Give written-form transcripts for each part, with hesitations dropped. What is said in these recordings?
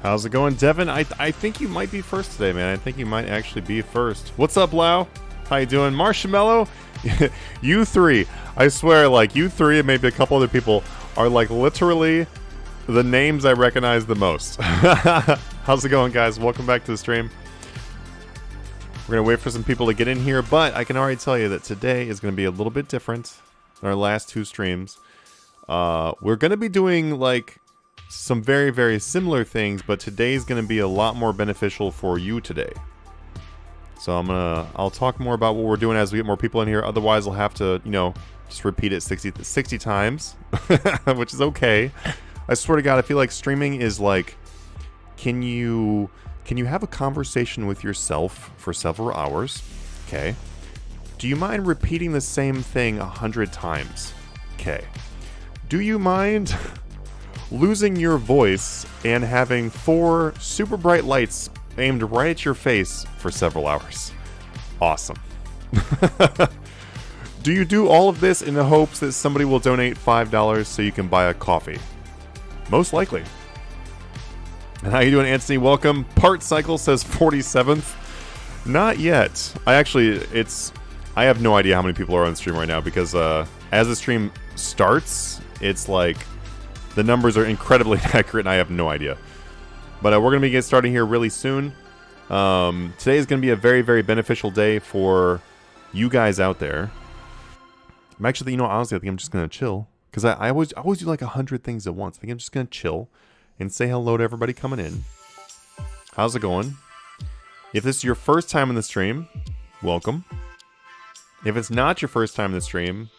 How's it going, Devin? I think you might be first today, man. I think you might actually be first. What's up, Lau? How you doing? Marshmallow? You three. I swear, like, you three and maybe a couple other people are, like, literally the names I recognize the most. How's it going, guys? Welcome back to the stream. We're going to wait for some people to get in here, but I can already tell you that today is going to be a little bit different than our last two streams. We're going to be doing, like, some very, very similar things, but today's going to be a lot more beneficial for you today. So I'll talk more about what we're doing as we get more people in here. Otherwise, I'll have to, you know, just repeat it 60 times, which is okay. I swear to God, I feel like streaming is like, can you have a conversation with yourself for several hours? Okay. Do you mind repeating the same thing 100 times? Okay. Do you mind losing your voice and having 4 super bright lights aimed right at your face for several hours? Awesome. Do you do all of this in the hopes that somebody will donate $5 so you can buy a coffee? Most likely. And how you doing, Anthony? Welcome. Part Cycle says 47th. Not yet. I have no idea how many people are on the stream right now because as the stream starts, it's like the numbers are incredibly accurate and I have no idea. But we're going to be getting started here really soon. Today is going to be a very, very beneficial day for you guys out there. I'm actually, you know, honestly, I think I'm just going to chill. Because I always do like 100 things at once. I think I'm just going to chill and say hello to everybody coming in. How's it going? If this is your first time in the stream, welcome. If it's not your first time in the stream,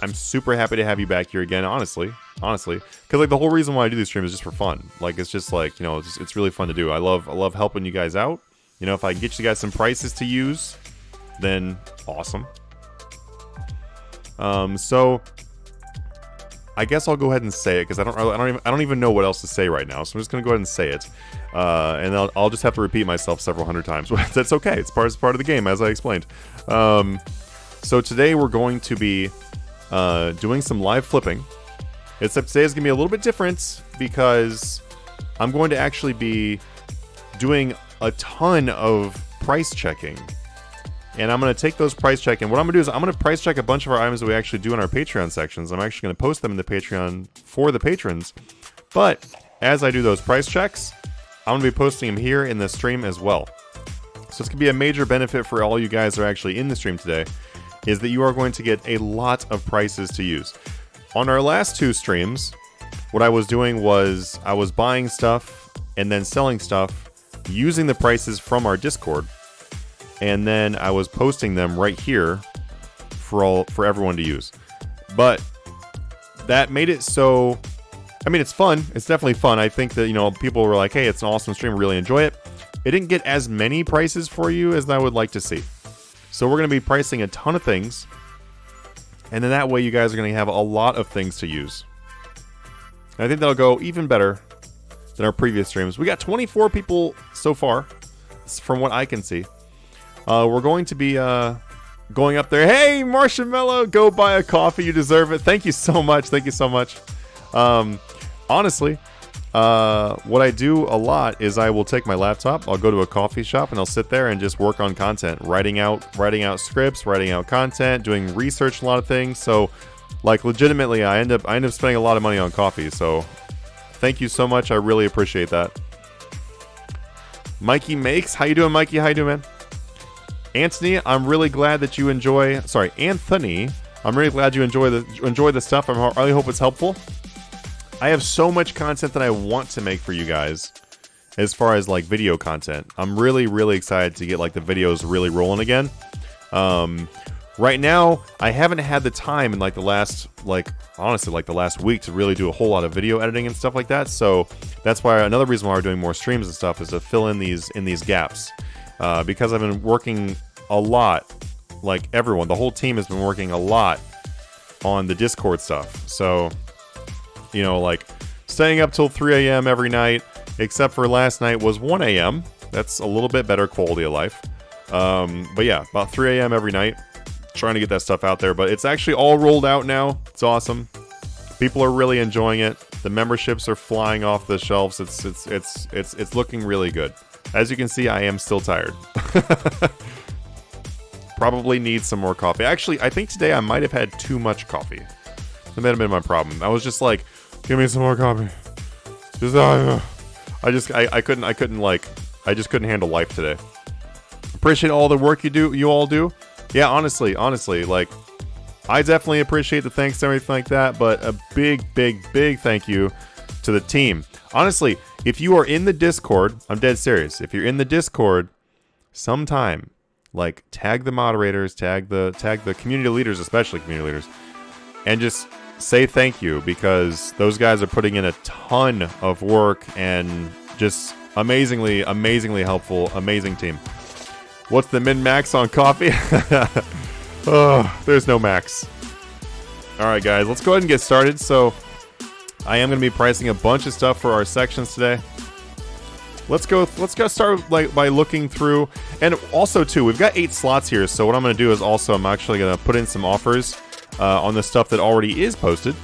I'm super happy to have you back here again, honestly. Because like the whole reason why I do this stream is just for fun. Like it's just like, you know, it's really fun to do. I love helping you guys out. You know, if I can get you guys some prices to use, then awesome. So I guess I'll go ahead and say it because I don't even know what else to say right now. So I'm just gonna go ahead and say it, and I'll just have to repeat myself several hundred times. That's okay. It's part of the game, as I explained. So today we're going to be doing some live flipping. Except today is gonna be a little bit different because I'm going to actually be doing a ton of price checking. And I'm going to take those price check, and what I'm going to do is I'm going to price check a bunch of our items that we actually do in our Patreon sections. I'm actually going to post them in the Patreon for the patrons. But as I do those price checks, I'm going to be posting them here in the stream as well. So it's going to be a major benefit for all you guys that are actually in the stream today, is that you are going to get a lot of prices to use. On our last two streams, what I was doing was I was buying stuff and then selling stuff using the prices from our Discord. And then I was posting them right here for everyone to use. But that made it so, I mean, it's fun. It's definitely fun. I think that, you know, people were like, hey, it's an awesome stream. Really enjoy it. It didn't get as many prices for you as I would like to see. So we're going to be pricing a ton of things. And then that way you guys are going to have a lot of things to use. And I think that'll go even better than our previous streams. We got 24 people so far, from what I can see. We're going to be going up there. Hey, Marshmallow, go buy a coffee. You deserve it. Thank you so much. Thank you so much. Honestly, what I do a lot is I will take my laptop. I'll go to a coffee shop and I'll sit there and just work on content, writing out scripts, writing out content, doing research, a lot of things. So, like, legitimately, I end up spending a lot of money on coffee. So, thank you so much. I really appreciate that. Mikey Makes, how you doing, Mikey? How you doing, man? Anthony, I'm really glad that you enjoy. Sorry, Anthony, I'm really glad you enjoy the stuff. I really hope it's helpful. I have so much content that I want to make for you guys, as far as like video content. I'm really, really excited to get like the videos really rolling again. Right now, I haven't had the time in like the last, honestly, the last week to really do a whole lot of video editing and stuff like that. So that's why another reason why we're doing more streams and stuff is to fill in these gaps. Because I've been working a lot, like everyone, the whole team has been working a lot on the Discord stuff. So, you know, like staying up till 3 a.m. every night, except for last night was 1 a.m. That's a little bit better quality of life. But yeah, about 3 a.m. every night, trying to get that stuff out there. But it's actually all rolled out now. It's awesome. People are really enjoying it. The memberships are flying off the shelves. It's looking really good. As you can see, I am still tired. Probably need some more coffee. Actually, I think today I might have had too much coffee. That might have been my problem. I was just like, give me some more coffee. I just couldn't handle life today. Appreciate all the work you all do. Yeah, honestly, like, I definitely appreciate the thanks and everything like that, but a big thank you to the team. Honestly, if you are in the Discord, I'm dead serious. If you're in the Discord, sometime, like, tag the moderators, tag the community leaders, especially community leaders, and just say thank you, because those guys are putting in a ton of work and just amazingly helpful, amazing team. What's the min-max on coffee? Oh, there's no max. Alright guys, let's go ahead and get started. So, I am going to be pricing a bunch of stuff for our sections today. Let's go start by looking through, and also too, we've got 8 slots here, so what I'm going to do is also, I'm actually going to put in some offers on the stuff that already is posted,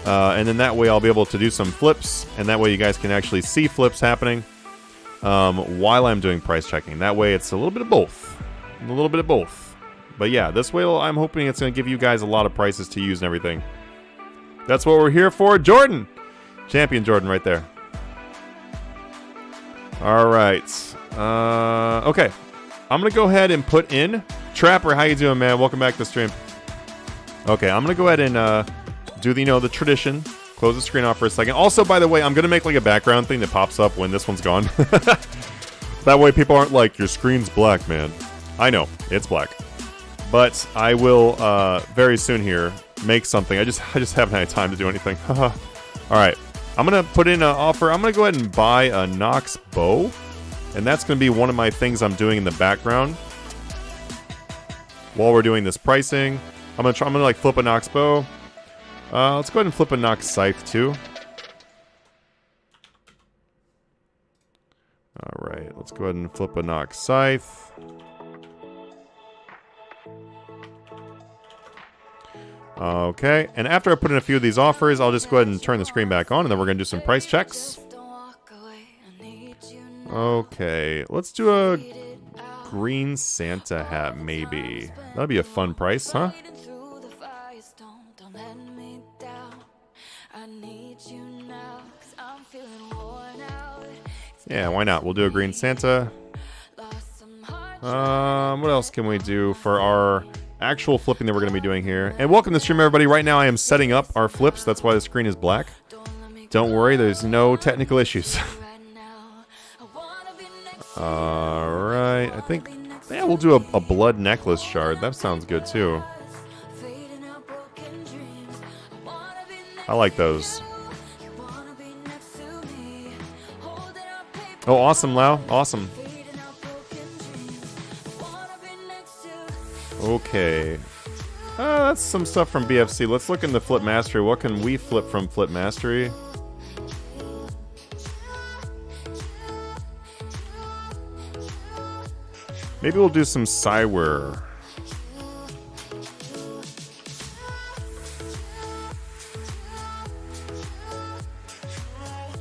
and then that way I'll be able to do some flips, and that way you guys can actually see flips happening while I'm doing price checking. That way it's a little bit of both. But yeah, this way I'm hoping it's going to give you guys a lot of prices to use and everything. That's what we're here for. Jordan! Champion Jordan right there. Alright. Okay. I'm going to go ahead and put in... Trapper, how you doing, man? Welcome back to the stream. Okay, I'm going to go ahead and do the tradition. Close the screen off for a second. Also, by the way, I'm going to make like a background thing that pops up when this one's gone. That way people aren't like, your screen's black, man. I know, it's black. But I will, very soon here, make something. I just haven't had time to do anything. Alright, I'm going to put in an offer. I'm going to go ahead and buy a Nox bow. And that's going to be one of my things I'm doing in the background while we're doing this pricing. I'm gonna like flip a Nox bow. Let's go ahead and flip a Nox scythe too. Alright, let's go ahead and flip a Nox scythe. Okay, and after I put in a few of these offers, I'll just go ahead and turn the screen back on, and then we're going to do some price checks. Okay, let's do a green Santa hat, maybe. That'd be a fun price, huh? Yeah, why not? We'll do a green Santa. What else can we do for our actual flipping that we're going to be doing here? And welcome to the stream, everybody. Right now I am setting up our flips. That's why the screen is black. Don't worry, there's no technical issues. Alright, I think... Yeah, we'll do a blood necklace shard. That sounds good, too. I like those. Oh, awesome, Lau. Awesome. Okay. That's some stuff from BFC. Let's look in the Flip Mastery. What can we flip from Flip Mastery? Maybe we'll do some Psyware.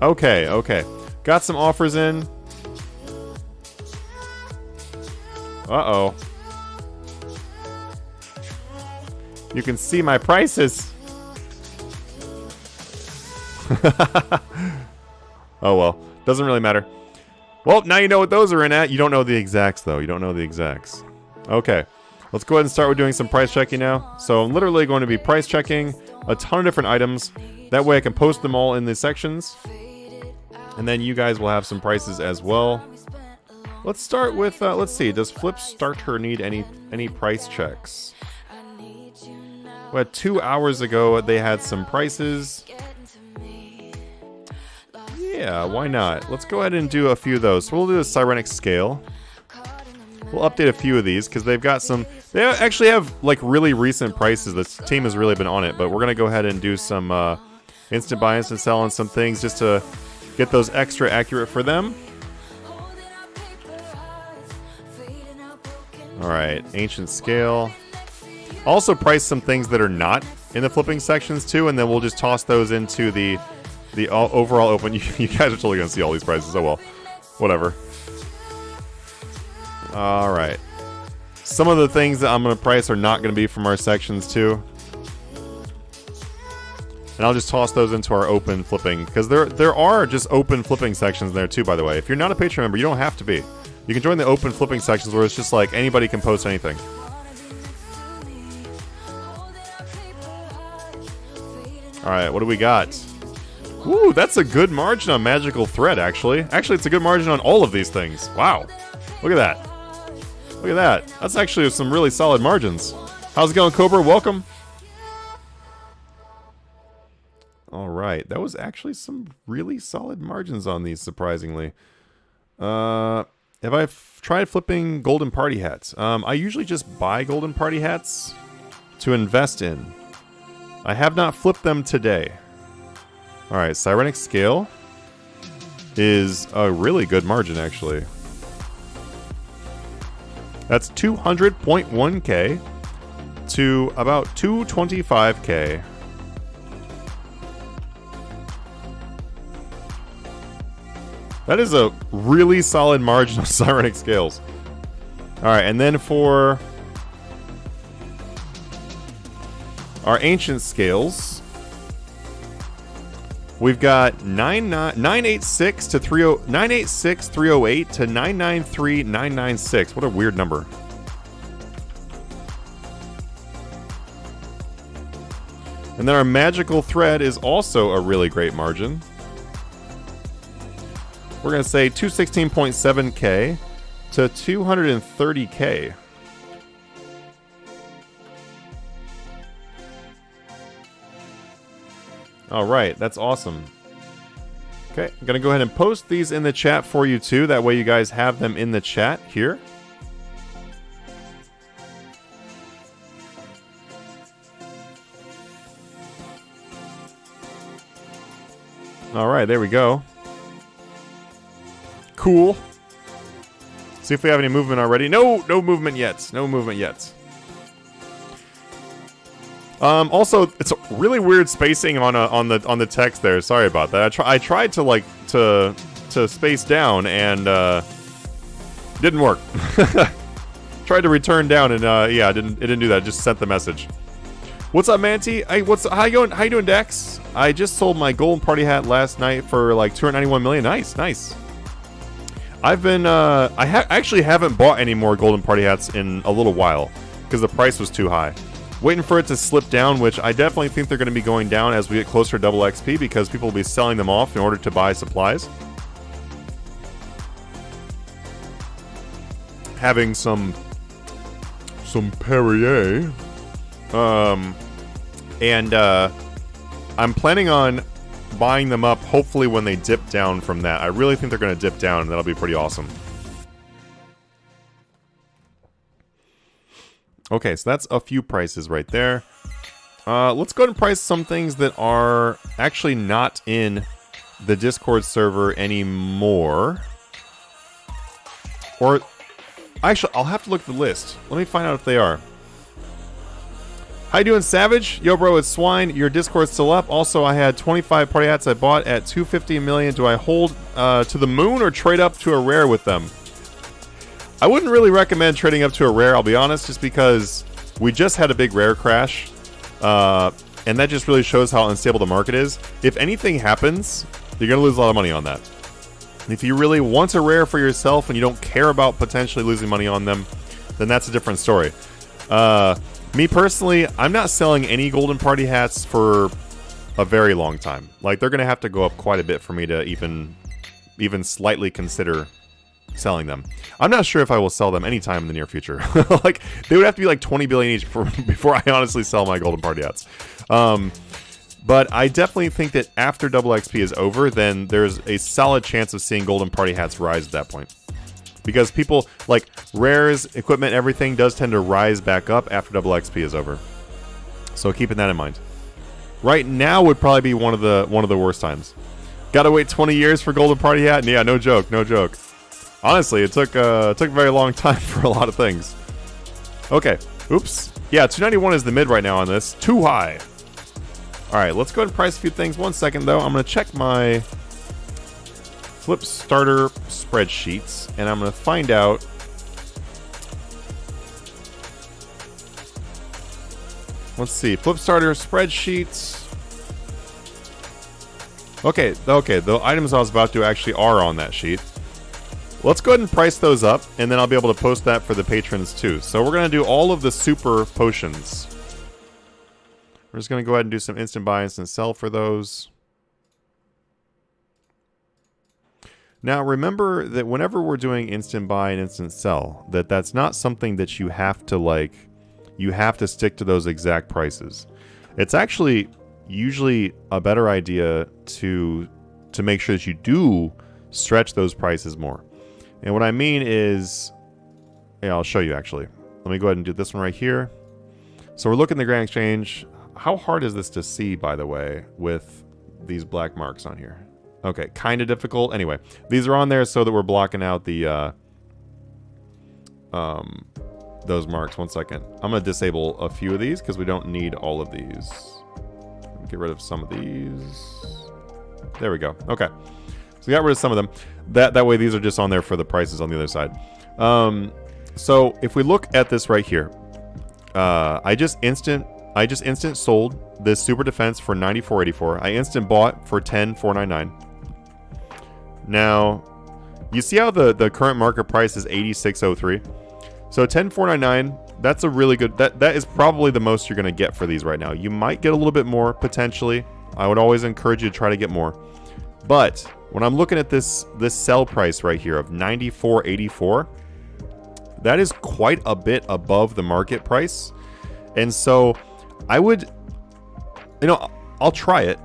Okay, okay. Got some offers in. Uh-oh. You can see my prices. Oh well, doesn't really matter. Well, now you know what those are in at. You don't know the exacts, though. You don't know the exacts. Okay. Let's go ahead and start with doing some price checking now. So I'm literally going to be price checking a ton of different items. That way I can post them all in the sections. And then you guys will have some prices as well. Let's start with, let's see. Does Flip Starter need any price checks? Well, 2 hours ago, they had some prices. Yeah, why not? Let's go ahead and do a few of those. So we'll do a Sirenic Scale. We'll update a few of these because they've got some... They actually have like really recent prices. The team has really been on it, but we're going to go ahead and do some instant buy, instant sell on some things just to get those extra accurate for them. Alright, Ancient Scale. Also price some things that are not in the flipping sections too, and then we'll just toss those into the the overall open. You guys are totally gonna see all these prices. Oh well, whatever. All right. Some of the things that I'm gonna price are not gonna be from our sections too. And I'll just toss those into our open flipping, because there are just open flipping sections there too, by the way. If you're not a Patreon member, you don't have to be. You can join the open flipping sections where it's just like anybody can post anything. Alright, what do we got? Ooh, that's a good margin on Magical Thread, actually. Actually, it's a good margin on all of these things. Wow. Look at that. Look at that. That's actually some really solid margins. How's it going, Cobra? Welcome. Alright, that was actually some really solid margins on these, surprisingly. Have I tried flipping golden party hats? I usually just buy golden party hats to invest in. I have not flipped them today. Alright, Sirenic Scale is a really good margin, actually. That's 200.1k to about 225k. That is a really solid margin of Sirenic Scales. Alright, and then for our Ancient Scales, we've got 986 to 986 308 to 993 996. What a weird number. And then our Magical Thread is also a really great margin. We're going to say 216.7k to 230k. Alright, that's awesome. Okay, I'm going to go ahead and post these in the chat for you too. That way you guys have them in the chat here. Alright, there we go. Cool. See if we have any movement already. No movement yet. No movement yet. Also, it's a really weird spacing on the text there. Sorry about that. I tried to like to space down and didn't work. Tried to return down and yeah, it didn't do that. It just sent the message. What's up, Manatee? How you doing, Dex? I just sold my golden party hat last night for like 291 million. Nice. I've been I actually haven't bought any more golden party hats in a little while because the price was too high. Waiting for it to slip down, which I definitely think they're going to be going down as we get closer to double XP because people will be selling them off in order to buy supplies. Having some Perrier. And I'm planning on buying them up hopefully when they dip down from that. I really think they're going to dip down and that'll be pretty awesome. Okay, so that's a few prices right there. Let's go ahead and price some things that are actually not in the Discord server anymore. Or, actually, I'll have to look at the list. Let me find out if they are. How you doing, Savage? Yo, bro, it's Swine. Your Discord's still up. Also, I had 25 party hats I bought at 250 million. Do I hold to the moon or trade up to a rare with them? I wouldn't really recommend trading up to a rare, I'll be honest, just because we just had a big rare crash. And that just really shows how unstable the market is. If anything happens, you're going to lose a lot of money on that. And if you really want a rare for yourself and you don't care about potentially losing money on them, then that's a different story. Me personally, I'm not selling any golden party hats for a very long time. Like, they're going to have to go up quite a bit for me to even slightly consider selling them. I'm not sure if I will sell them anytime in the near future. Like, they would have to be like 20 billion each before I honestly sell my golden party hats. But I definitely think that after double XP is over, then there's a solid chance of seeing golden party hats rise at that point. Because people, like, rares, equipment, everything does tend to rise back up after double XP is over. So keeping that in mind. Right now would probably be one of the worst times. Gotta wait 20 years for golden party hat? Yeah, no joke. Honestly, it took a very long time for a lot of things. Okay, oops. Yeah, 291 is the mid right now on this. Too high. All right, let's go ahead and price a few things. 1 second, though. I'm going to check my Flip Starter spreadsheets, and I'm going to find out. Let's see. Flip Starter spreadsheets. Okay, the items I was about to actually are on that sheet. Let's go ahead and price those up, and then I'll be able to post that for the patrons, too. So we're going to do all of the super potions. We're just going to go ahead and do some instant buy, instant sell for those. Now, remember that whenever we're doing instant buy and instant sell, that's not something that you have to, like, you have to stick to those exact prices. It's actually usually a better idea to make sure that you do stretch those prices more. And what I mean is, yeah, I'll show you actually. Let me go ahead and do this one right here. So we're looking at the Grand Exchange. How hard is this to see, by the way, with these black marks on here? Okay, kind of difficult. Anyway, these are on there so that we're blocking out the those marks. 1 second. I'm going to disable a few of these because we don't need all of these. Get rid of some of these. There we go. Okay. So we got rid of some of them. That way these are just on there for the prices on the other side. So if we look at this right here, I just instant sold this super defense for $94.84. I instant bought for $10,499. Now, you see how the current market price is $86.03. So $10,499. That's a really good. That is probably the most you're gonna get for these right now. You might get a little bit more potentially. I would always encourage you to try to get more. But when I'm looking at this sell price right here of $94.84, that is quite a bit above the market price. And so I would, I'll try it,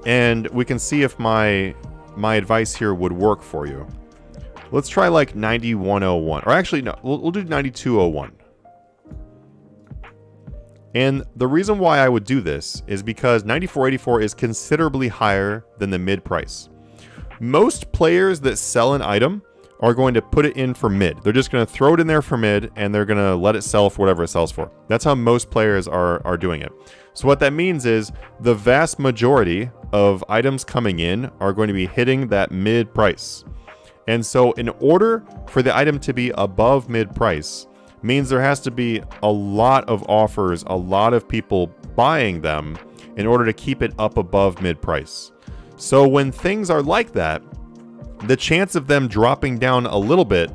and we can see if my advice here would work for you. Let's try like 91.01, or actually no, we'll do 92.01. And the reason why I would do this is because 94.84 is considerably higher than the mid price. Most players that sell an item are going to put it in for mid. They're just going to throw it in there for mid, and they're going to let it sell for whatever it sells for. That's how most players are doing it. So what that means is the vast majority of items coming in are going to be hitting that mid price. And so in order for the item to be above mid price, means there has to be a lot of offers, a lot of people buying them in order to keep it up above mid price. So when things are like that, the chance of them dropping down a little bit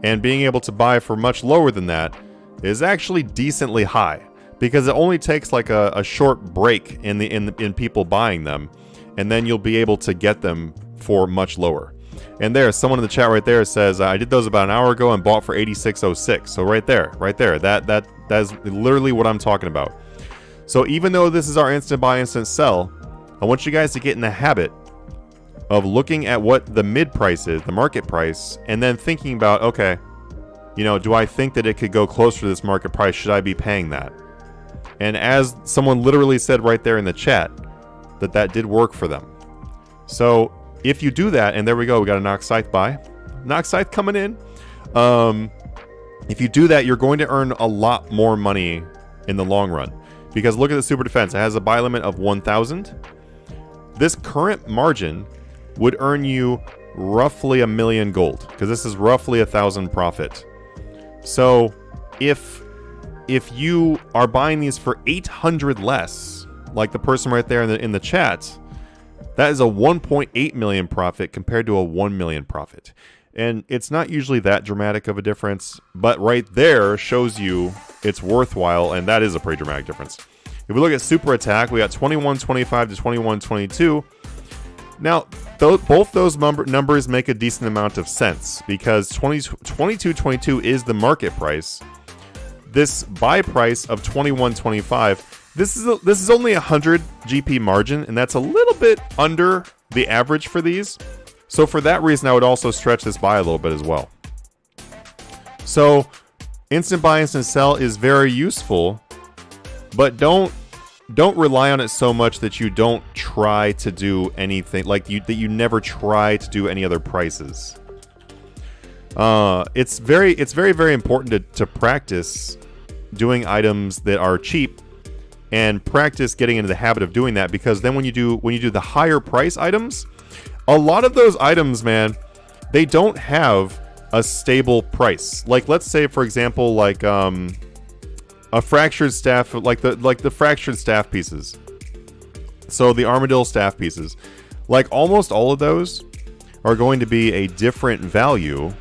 and being able to buy for much lower than that is actually decently high, because it only takes like a short break in people buying them, and then you'll be able to get them for much lower. And there's someone in the chat right there says, I did those about an hour ago and bought for $86.06. So right there, that is literally what I'm talking about. So even though this is our instant buy, instant sell, I want you guys to get in the habit of looking at what the mid price is, the market price, and then thinking about, okay, do I think that it could go closer to this market price? Should I be paying that? And as someone literally said right there in the chat, that did work for them. So if you do that, and there we go, we got a Nox Scythe buy. Nox Scythe coming in. If you do that, you're going to earn a lot more money in the long run. Because look at the super defense. It has a buy limit of 1,000. This current margin would earn you roughly 1,000,000 gold, because this is roughly 1,000 profit. So if you are buying these for 800 less, like the person right there in the chat, that is a 1.8 million profit compared to a 1 million profit. And it's not usually that dramatic of a difference, but right there shows you it's worthwhile, and that is a pretty dramatic difference. If we look at super attack, we got 21.25 to 21.22. Now, both those numbers make a decent amount of sense, because 22.22 is the market price. This buy price of 21.25, this is only 100 GP margin, and that's a little bit under the average for these. So for that reason, I would also stretch this buy a little bit as well. So instant buy, instant sell is very useful, but don't rely on it so much that you don't try to do anything, that you never try to do any other prices. It's very important to practice doing items that are cheap and practice getting into the habit of doing that, because then when you do the higher price items, a lot of those items, man, they don't have a stable price. Like, let's say, for example, like a fractured staff, like the fractured staff pieces. So the armadillo staff pieces, like almost all of those are going to be a different value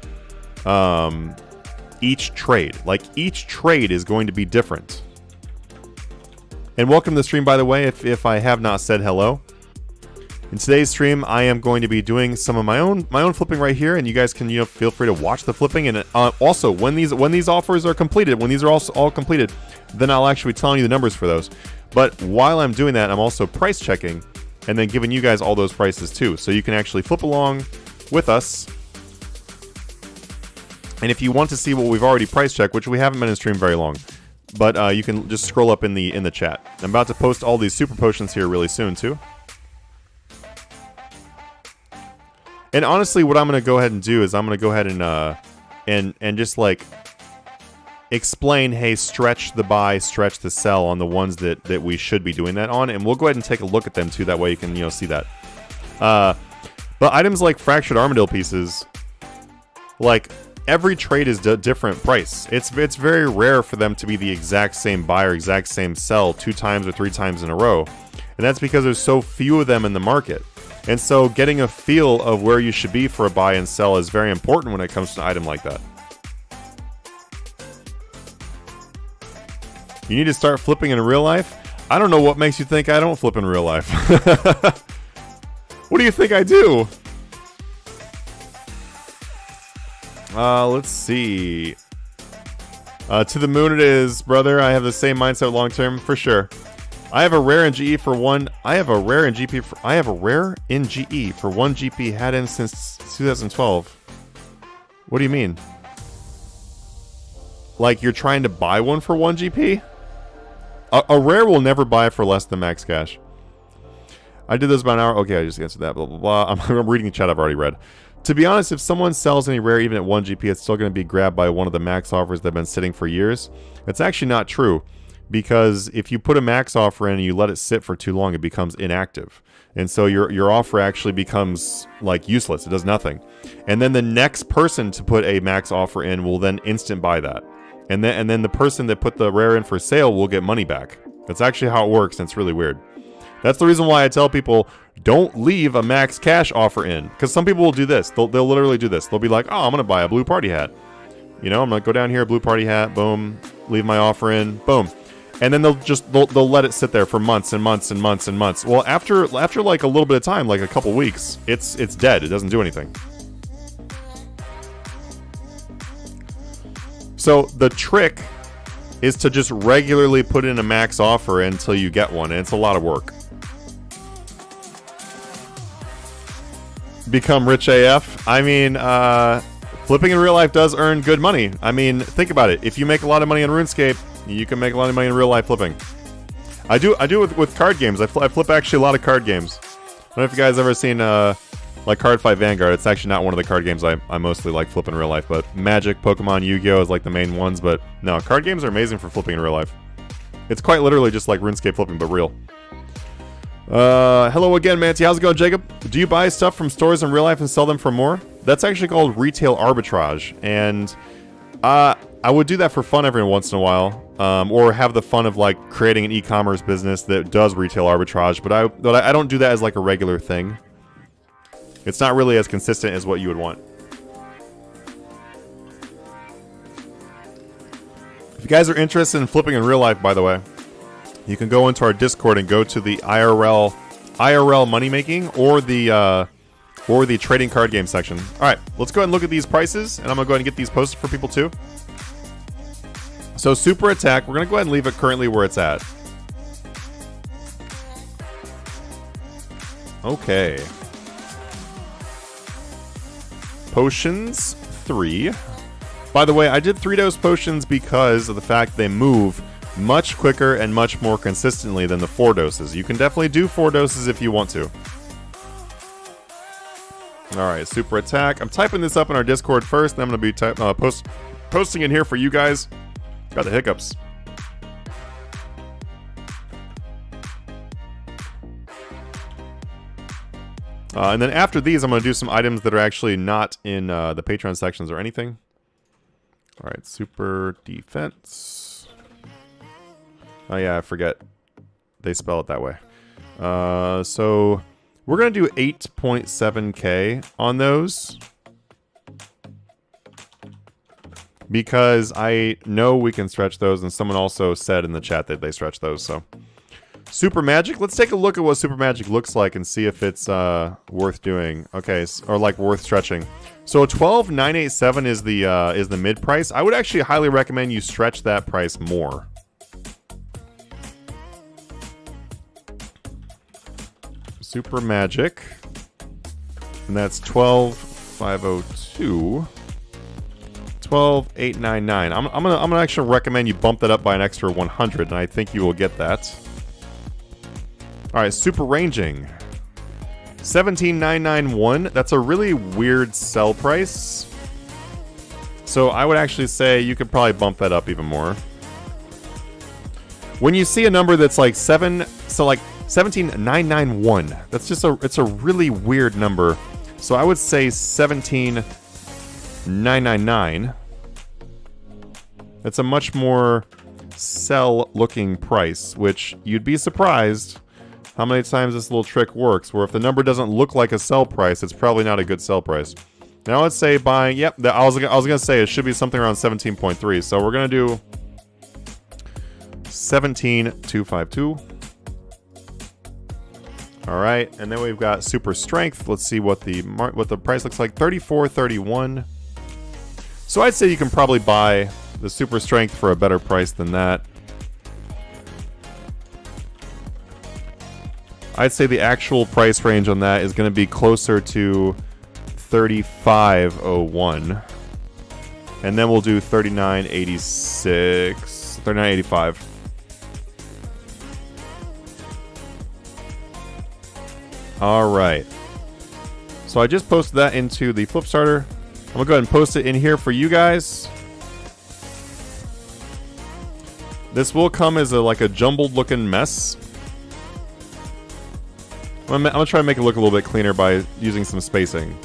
each trade. Like, each trade is going to be different. And welcome to the stream, by the way, if I have not said hello. In today's stream, I am going to be doing some of my own flipping right here, and you guys can, feel free to watch the flipping. And also, when these offers are completed, when these are all completed, then I'll actually be telling you the numbers for those. But while I'm doing that, I'm also price checking and then giving you guys all those prices too, so you can actually flip along with us. And if you want to see what we've already price checked, which we haven't been in stream very long, but you can just scroll up in the chat. I'm about to post all these super potions here really soon too. And honestly, what I'm going to go ahead and do is I'm going to go ahead and just like explain, hey, stretch the buy, stretch the sell on the ones that we should be doing that on, and we'll go ahead and take a look at them too. That way you can see that. But items like fractured armadillo pieces, like every trade is a different price. It's very rare for them to be the exact same buy or exact same sell 2 times or 3 times in a row, and that's because there's so few of them in the market. And so getting a feel of where you should be for a buy and sell is very important when it comes to an item like that. You need to start flipping in real life? I don't know what makes you think I don't flip in real life. What do you think I do? Let's see. To the moon it is, brother. I have the same mindset long term, for sure. I have a rare in GE for one. I have a rare in GP. I have a rare in GE for 1 GP had in since 2012. What do you mean? Like you're trying to buy one for 1 GP? A rare will never buy for less than max cash. I did this about an hour. Okay, I just answered that. Blah blah blah. I'm reading the chat I've already read. To be honest, if someone sells any rare even at 1 GP, it's still going to be grabbed by one of the max offers that have been sitting for years. It's actually not true, because if you put a max offer in and you let it sit for too long, it becomes inactive. And so your offer actually becomes like useless. It does nothing. And then the next person to put a max offer in will then instant buy that. And then the person that put the rare in for sale will get money back. That's actually how it works, and it's really weird. That's the reason why I tell people, don't leave a max cash offer in. Because some people will do this. They'll literally do this. They'll be like, oh, I'm going to buy a blue party hat. I'm going to go down here, blue party hat, boom, leave my offer in, boom. And then they'll let it sit there for months and months and months and months. Well, after like a little bit of time, like a couple weeks, it's dead. It doesn't do anything. So the trick is to just regularly put in a max offer until you get one, and it's a lot of work. Become rich AF. I mean, flipping in real life does earn good money. I mean, think about it. If you make a lot of money in RuneScape, you can make a lot of money in real life flipping. I do with card games. I flip actually a lot of card games. I don't know if you guys ever seen like Card Fight Vanguard. It's actually not one of the card games I mostly like flipping in real life, but Magic, Pokemon, Yu-Gi-Oh! Is like the main ones. But no, card games are amazing for flipping in real life. It's quite literally just like RuneScape flipping, but real. Hello again, Manatee. How's it going, Jacob? Do you buy stuff from stores in real life and sell them for more? That's actually called retail arbitrage, and I would do that for fun every once in a while, or have the fun of like creating an e-commerce business that does retail arbitrage. But I don't do that as like a regular thing. It's not really as consistent as what you would want. If you guys are interested in flipping in real life, by the way, you can go into our Discord and go to the IRL money making or the trading card game section. All right, let's go ahead and look at these prices, and I'm gonna go ahead and get these posted for people too. So super attack, we're gonna go ahead and leave it currently where it's at. Okay. Potions 3. By the way, I did 3-dose potions because of the fact they move much quicker and much more consistently than the 4 doses. You can definitely do 4 doses if you want to. Alright, super attack. I'm typing this up in our Discord first, and I'm going to be posting it here for you guys. Got the hiccups. And then after these, I'm going to do some items that are actually not in the Patreon sections or anything. All right, super defense. Oh yeah, I forget. They spell it that way. So we're going to do 8.7k on those. Because I know we can stretch those, and someone also said in the chat that they stretch those, so. Super Magic? Let's take a look at what Super Magic looks like and see if it's worth doing. Okay, or like worth stretching. So 12,987 is the mid price. I would actually highly recommend you stretch that price more. Super Magic. And that's 12,502. 12,899. I'm gonna actually recommend you bump that up by an extra 100, and I think you will get that. All right, super ranging. 17,991. That's a really weird sell price. So I would actually say you could probably bump that up even more. When you see a number that's like 17,991, that's just it's a really weird number. So I would say 17,999. That's a much more sell-looking price, which you'd be surprised how many times this little trick works, where if the number doesn't look like a sell price, it's probably not a good sell price. Now let's say buying, yep, I was gonna say it should be something around 17.3, so we're gonna do 17,252. All right, and then we've got super strength. Let's see what the price looks like. 34.31. So I'd say you can probably buy the super strength for a better price than that. I'd say the actual price range on that is going to be closer to 35.01. And then we'll do 39.86, 39.85. All right. So I just posted that into the flip starter. I'm going to go ahead and post it in here for you guys. This will come as like a jumbled looking mess. I'm gonna try to make it look a little bit cleaner by using some spacing,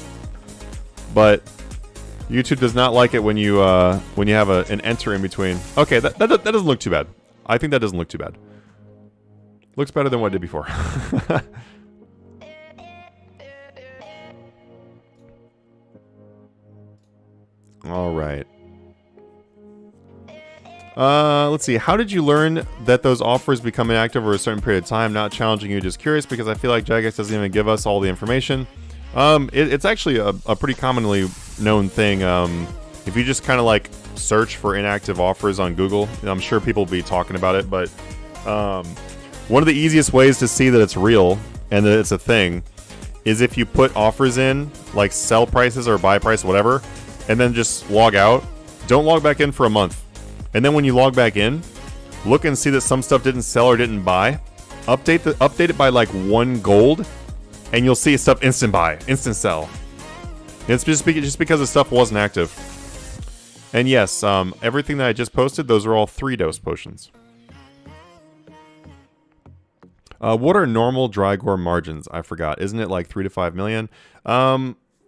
but YouTube does not like it when you have an enter in between. Okay, that doesn't look too bad. I think that doesn't look too bad. Looks better than what I did before. All right. Let's see. How did you learn that those offers become inactive over a certain period of time? Not challenging you, just curious, because I feel like Jagex doesn't even give us all the information. It's actually a pretty commonly known thing. If you just kind of like search for inactive offers on Google, I'm sure people will be talking about it, but one of the easiest ways to see that it's real and that it's a thing is if you put offers in, like sell prices or buy price, whatever, and then just log out. Don't log back in for a month. And then when you log back in, look and see that some stuff didn't sell or didn't buy. Update it by like 1 gold, and you'll see stuff instant buy, instant sell. And it's just because the stuff wasn't active. And yes, everything that I just posted, those are all 3-dose potions. What are normal dry gore margins? I forgot. Isn't it like 3 to 5 million?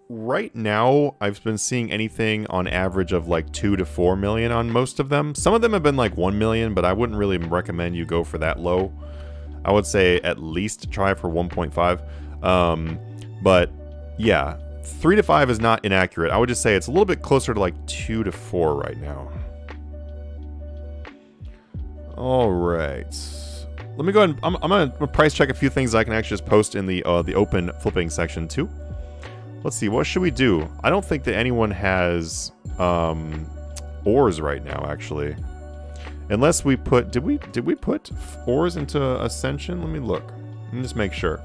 Right now, I've been seeing anything on average of like 2 to 4 million on most of them. Some of them have been like 1 million, but I wouldn't really recommend you go for that low. I would say at least try for 1.5. But yeah, 3 to 5 is not inaccurate. I would just say it's a little bit closer to like 2 to 4 right now. All right. Let me go ahead and I'm going to price check a few things I can actually just post in the open flipping section too. Let's see, what should we do? I don't think that anyone has ores right now, actually. Unless we put... Did we put ores into Ascension? Let me look. Let me just make sure.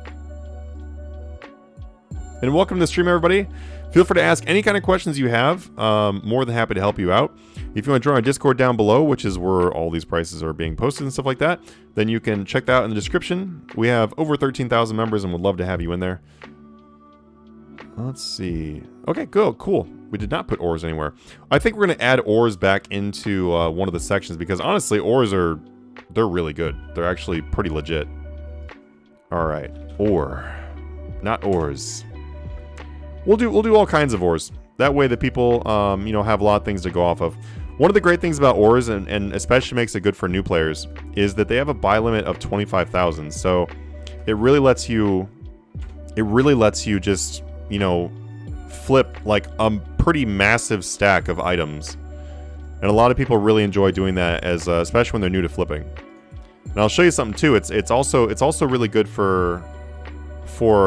And welcome to the stream, everybody. Feel free to ask any kind of questions you have. More than happy to help you out. If you want to join our Discord down below, which is where all these prices are being posted and stuff like that, then you can check that out in the description. We have over 13,000 members and would love to have you in there. Let's see. Okay, cool. We did not put ores anywhere. I think we're going to add ores back into one of the sections because honestly, ores they're really good. They're actually pretty legit. All right, ore. not ores. We'll do all kinds of ores. That way the people, you know, have a lot of things to go off of. One of the great things about ores, and especially makes it good for new players, is that they have a buy limit of 25,000. So it really lets you just, you know, flip like a pretty massive stack of items. And a lot of people really enjoy doing that, as especially when they're new to flipping. And I'll show you something too. It's also really good for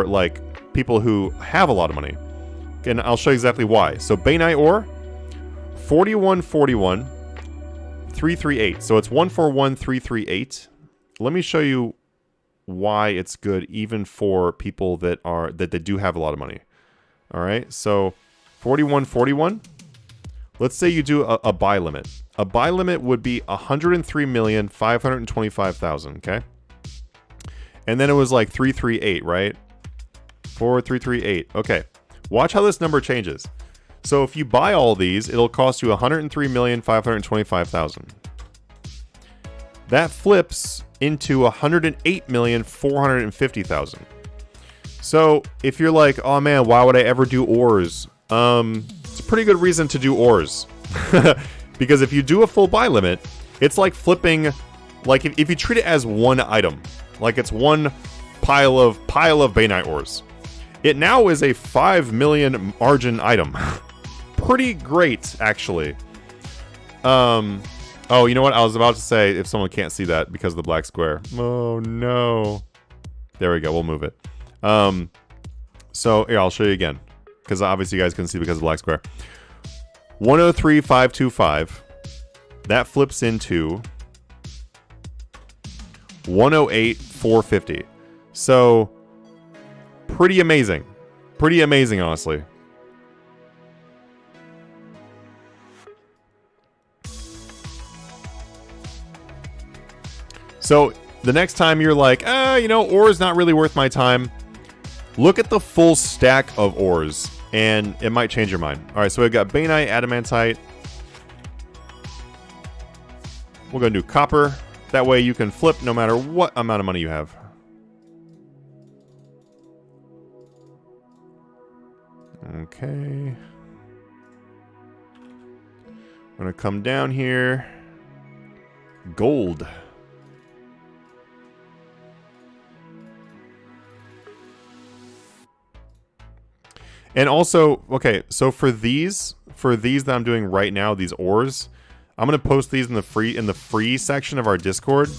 like people who have a lot of money. And I'll show you exactly why. So Bainite ore, 4141 338. So it's 141338. Let me show you why it's good even for people that they do have a lot of money. All right. So 4141. Let's say you do a buy limit. A buy limit would be 103,525,000, okay? And then it was like 338, right? 4338. Okay. Watch how this number changes. So if you buy all these, it'll cost you 103,525,000. That flips into 108,450,000. So if you're like, oh man, why would I ever do ores? It's a pretty good reason to do ores. Because if you do a full buy limit, it's like flipping, like if you treat it as one item, like it's one pile of Bainite ores, it now is a 5 million margin item. Pretty great, actually. Oh, you know what? I was about to say, if someone can't see that because of the black square. Oh, no. There we go. We'll move it. So, here, I'll show you again. Because obviously you guys couldn't see because of the black square. 103,525. That flips into 108,450. So, pretty amazing. Pretty amazing, honestly. So, the next time you're like, you know, ore is not really worth my time, look at the full stack of ores, and it might change your mind. All right, so we've got Bainite, Adamantite. We're going to do copper. That way you can flip no matter what amount of money you have. Okay. I'm going to come down here. Gold. And also, okay, so for these that I'm doing right now, these ores, I'm gonna post these in the free section of our Discord.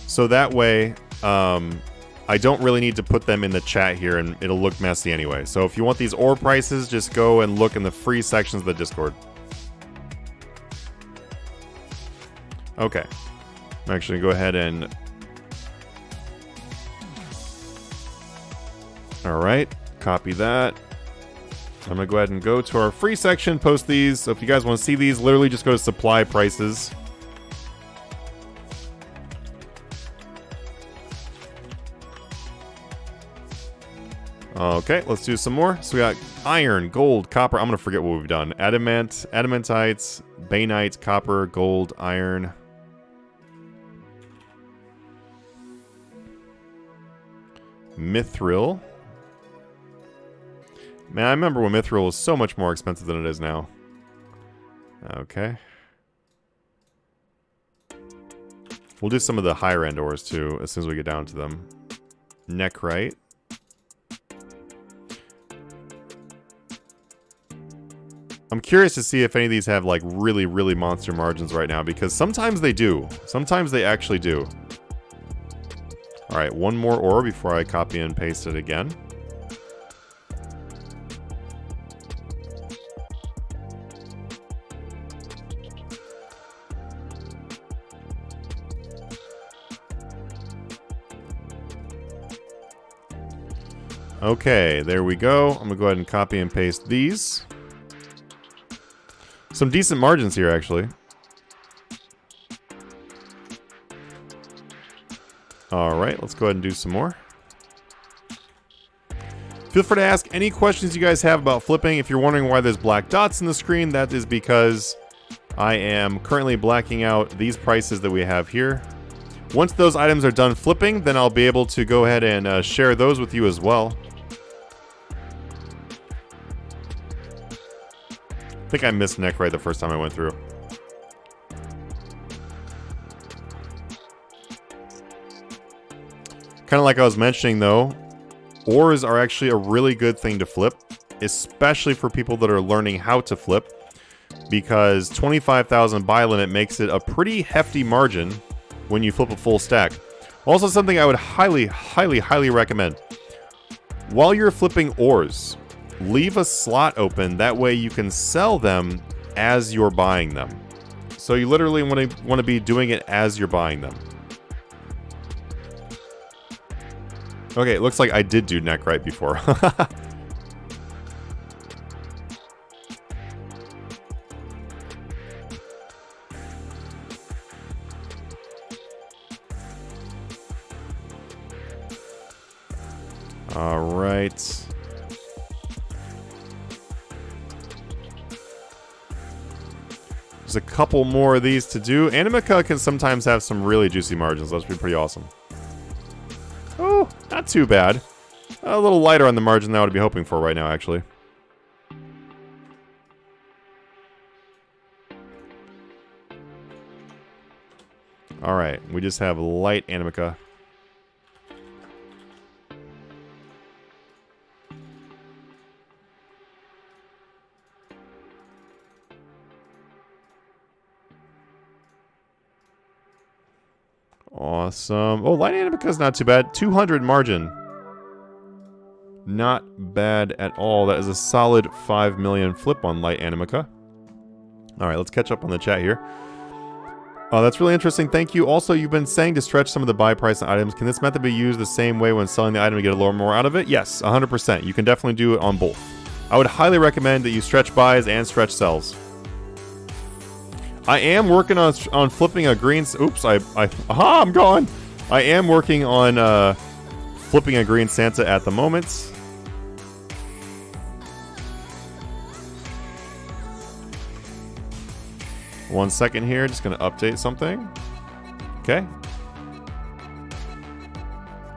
So that way, I don't really need to put them in the chat here, and it'll look messy anyway. So if you want these ore prices, just go and look in the free sections of the Discord. Okay, I'm actually gonna go ahead and. All right. Copy that. I'm going to go ahead and go to our free section, post these. So if you guys want to see these, literally just go to supply prices. Okay, let's do some more. So we got iron, gold, copper. I'm going to forget what we've done. Adamantites, Bainite, copper, gold, iron. Mithril. Man, I remember when Mithril was so much more expensive than it is now. Okay. We'll do some of the higher end ores too, as soon as we get down to them. Nechrite. I'm curious to see if any of these have like really, really monster margins right now, because sometimes they do. Sometimes they actually do. Alright, one more ore before I copy and paste it again. Okay, there we go. I'm going to go ahead and copy and paste these. Some decent margins here, actually. Alright, let's go ahead and do some more. Feel free to ask any questions you guys have about flipping. If you're wondering why there's black dots in the screen, that is because I am currently blacking out these prices that we have here. Once those items are done flipping, then I'll be able to go ahead and share those with you as well. I think I missed Necrite the first time I went through. Kind of like I was mentioning though, ores are actually a really good thing to flip, especially for people that are learning how to flip, because 25,000 buy limit makes it a pretty hefty margin when you flip a full stack. Also something I would highly recommend. While you're flipping ores, leave a slot open, that way you can sell them as you're buying them. So you literally want to be doing it as you're buying them. Okay, it looks like I did do Necrite before. All right. There's a couple more of these to do. Animica can sometimes have some really juicy margins. That's pretty awesome. Oh, not too bad. A little lighter on the margin than I would be hoping for right now, actually. Alright, we just have light Animica. Awesome. Oh, light Animica's not too bad. 200 margin. Not bad at all. That is a solid 5 million flip on light Animica. Alright, let's catch up on the chat here. Oh, that's really interesting. Thank you. Also, you've been saying to stretch some of the buy price items. Can this method be used the same way when selling the item to get a little more out of it? Yes, 100%. You can definitely do it on both. I would highly recommend that you stretch buys and stretch sells. I am working on flipping a green... Oops, aha, I'm gone! I am working on flipping a green Santa at the moment. One second here, just going to update something. Okay.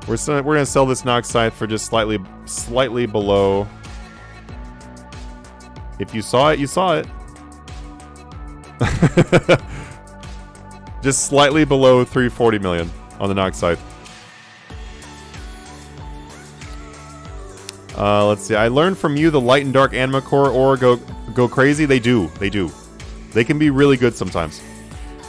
We're going to sell this Nox Scythe for just slightly below. If you saw it, you saw it. Just slightly below 340 million on the Nox Scythe. Let's see. I learned from you the light and dark Anima Core or go crazy. They do. They can be really good sometimes.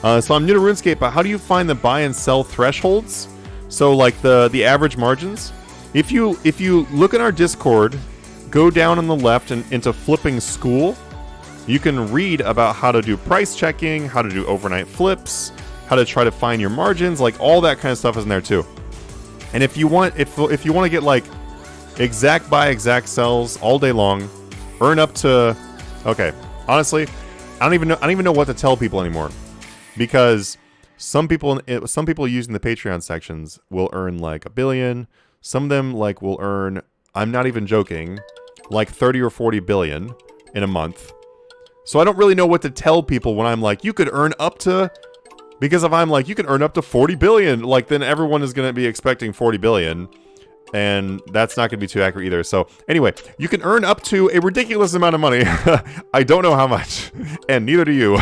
So I'm new to Runescape, but how do you find the buy and sell thresholds? So like the average margins. If you look at our Discord, go down on the left and into flipping school. You can read about how to do price checking, how to do overnight flips, how to try to find your margins, like all that kind of stuff is in there too. And if you want to get like exact buy, exact sells all day long, earn up to, okay, honestly, I don't even know what to tell people anymore, because some people using the Patreon sections will earn like 1 billion. Some of them like will earn, I'm not even joking, like 30 or 40 billion in a month. So I don't really know what to tell people when I'm like, you could earn up to, because if I'm like, you can earn up to 40 billion, like then everyone is going to be expecting 40 billion. And that's not going to be too accurate either. So anyway, you can earn up to a ridiculous amount of money. I don't know how much, and neither do you.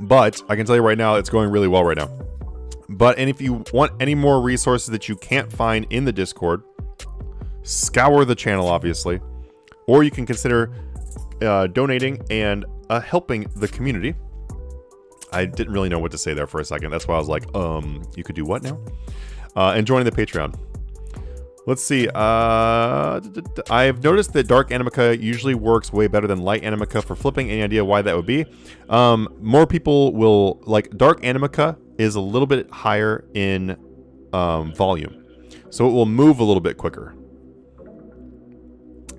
But I can tell you right now, it's going really well right now. And if you want any more resources that you can't find in the Discord, scour the channel, obviously. Or you can consider donating and helping the community. I didn't really know what to say there for a second. That's why I was like, you could do what now? And joining the Patreon. Let's see. I've noticed that Dark Animica usually works way better than Light Animica for flipping. Any idea why that would be? More people will... Like, Dark Animica is a little bit higher in volume. So it will move a little bit quicker.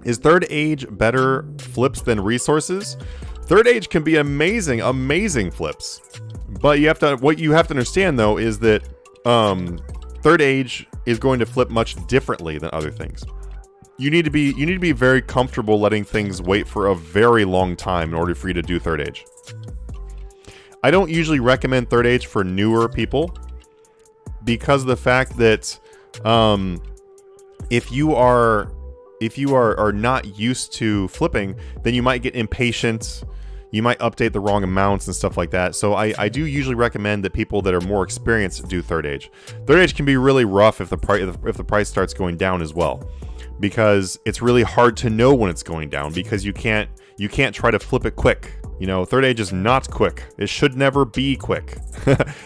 Is Third Age better flips than Resources? Third Age can be amazing flips. But what you have to understand though is that Third Age is going to flip much differently than other things. You need to be very comfortable letting things wait for a very long time in order for you to do Third Age. I don't usually recommend Third Age for newer people because of the fact that if you are not used to flipping, then you might get impatient. You might update the wrong amounts and stuff like that. So I do usually recommend that people that are more experienced do Third Age. Third Age can be really rough if the price starts going down as well, because it's really hard to know when it's going down because you can't try to flip it quick. You know, Third Age is not quick. It should never be quick.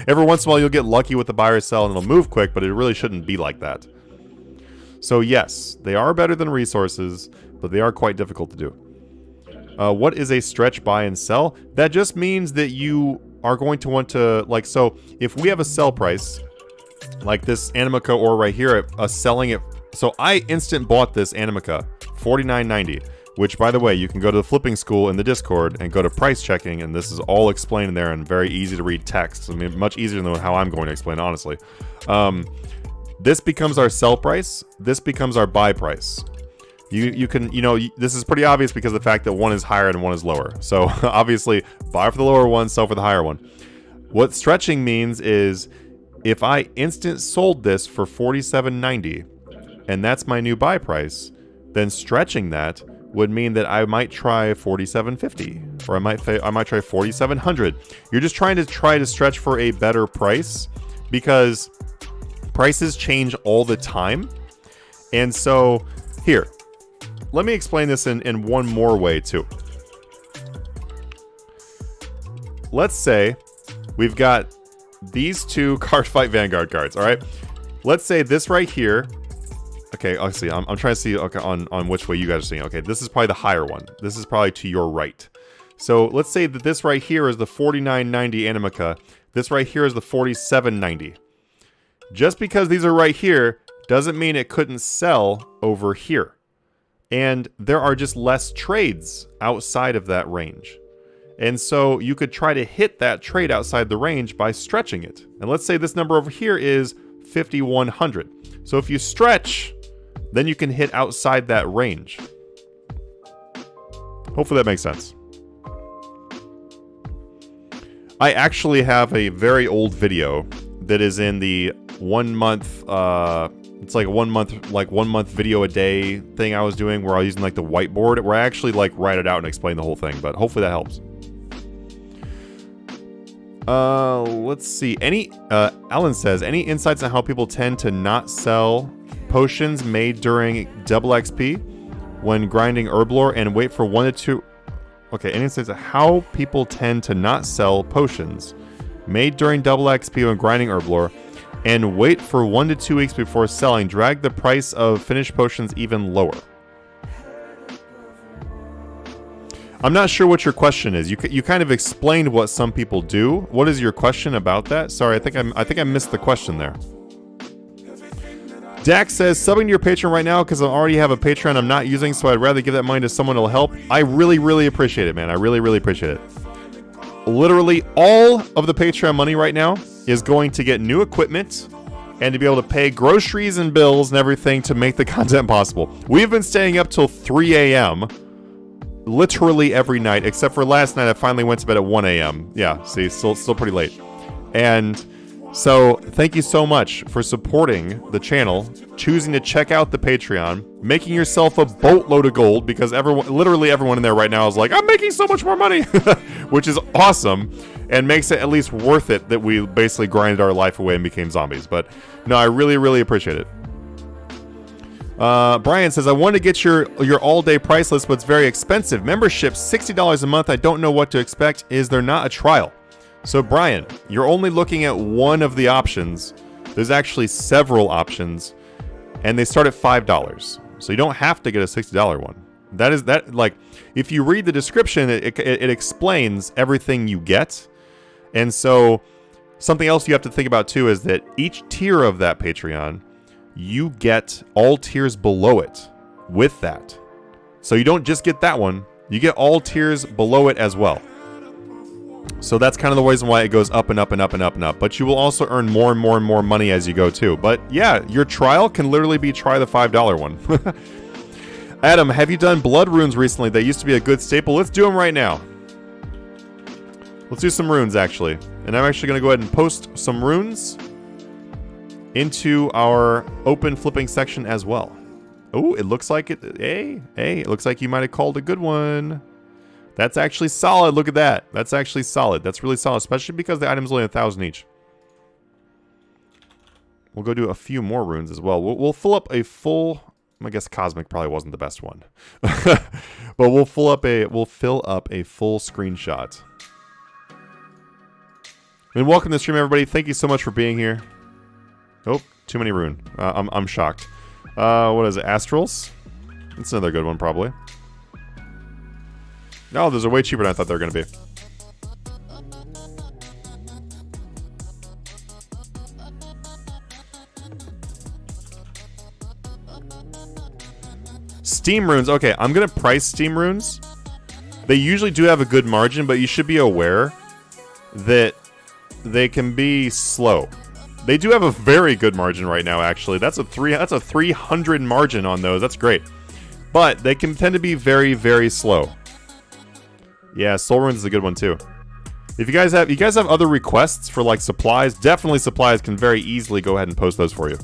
Every once in a while you'll get lucky with the buy or sell and it'll move quick, but it really shouldn't be like that. So yes, they are better than resources, but they are quite difficult to do. What is a stretch buy and sell? That just means that you are going to want to, like, so if we have a sell price, like this Animica ore right here, selling it. So I instant bought this Animica, $49.90, which, by the way, you can go to the flipping school in the Discord and go to price checking, and this is all explained in there and very easy to read text. I mean, much easier than how I'm going to explain, honestly. This becomes our sell price. This becomes our buy price. You can, this is pretty obvious because of the fact that one is higher and one is lower. So obviously, buy for the lower one, sell for the higher one. What stretching means is if I instant sold this for $47.90, and that's my new buy price, then stretching that would mean that I might try $47.50, or I might try $4,700. You're just trying to stretch for a better price because prices change all the time. And so here, let me explain this in one more way too. Let's say we've got these two Card Fight Vanguard cards, all right? Let's say this right here. Okay, I'll see. I'm trying to see on which way you guys are seeing. Okay, this is probably the higher one. This is probably to your right. So let's say that this right here is the $49.90 Animica. This right here is the $47.90. Just because these are right here doesn't mean it couldn't sell over here. And there are just less trades outside of that range. And so you could try to hit that trade outside the range by stretching it. And let's say this number over here is 5,100. So if you stretch, then you can hit outside that range. Hopefully that makes sense. I actually have a very old video that is in the 1 month, it's like a 1 month video a day thing I was doing where I was using like the whiteboard where I actually like write it out and explain the whole thing, but hopefully that helps. Let's see. Alan says, any insights on how people tend to not sell potions made during double XP when grinding herblore and wait for 1 to 2... Okay, any insights on how people tend to not sell potions made during double XP when grinding herblore and wait for 1 to 2 weeks before selling, drag the price of finished potions even lower? I'm not sure what your question is. You kind of explained what some people do. What is your question about that? Sorry, I think I missed the question there. Dax says, subbing to your Patreon right now because I already have a Patreon I'm not using, so I'd rather give that money to someone who'll help. I really, really appreciate it, man. I really, really appreciate it. Literally all of the Patreon money right now is going to get new equipment and to be able to pay groceries and bills and everything to make the content possible. We've been staying up till 3 a.m. literally every night, except for last night I finally went to bed at 1 a.m. Yeah, see, still pretty late. And so thank you so much for supporting the channel, choosing to check out the Patreon, making yourself a boatload of gold, because literally everyone in there right now is like, I'm making so much more money, which is awesome and makes it at least worth it that we basically grinded our life away and became zombies. But no, I really, really appreciate it. Brian says, I want to get your all-day price list, but it's very expensive. Membership, $60 a month. I don't know what to expect. Is there not a trial? So Brian, you're only looking at one of the options. There's actually several options, and they start at $5. So you don't have to get a $60 one. Like, if you read the description, it explains everything you get. And so something else you have to think about too is that each tier of that Patreon, you get all tiers below it with that. So you don't just get that one, you get all tiers below it as well. So that's kind of the reason why it goes up and up and up and up and up. But you will also earn more and more and more money as you go too. But yeah, your trial can literally be try the $5 one. Adam, have you done blood runes recently? They used to be a good staple. Let's do them right now. Let's do some runes, actually. And I'm actually going to go ahead and post some runes into our open flipping section as well. Oh, it looks like it. Hey, it looks like you might have called a good one. That's actually solid. Look at that. That's actually solid. That's really solid, especially because the item's only 1,000 each. We'll go do a few more runes as well. We'll fill up a full... I guess Cosmic probably wasn't the best one. But we'll fill up a full screenshot. And welcome to the stream, everybody. Thank you so much for being here. Oh, too many rune. I'm shocked. What is it? Astrals? That's another good one, probably. Oh, those are way cheaper than I thought they were going to be. Steam runes. Okay, I'm going to price Steam runes. They usually do have a good margin, but you should be aware that they can be slow. They do have a very good margin right now, actually. That's a 300 margin on those. That's great. But they can tend to be very, very slow. Yeah, Soul Runes is a good one too. If you guys have other requests for like supplies, definitely supplies can very easily go ahead and post those for you.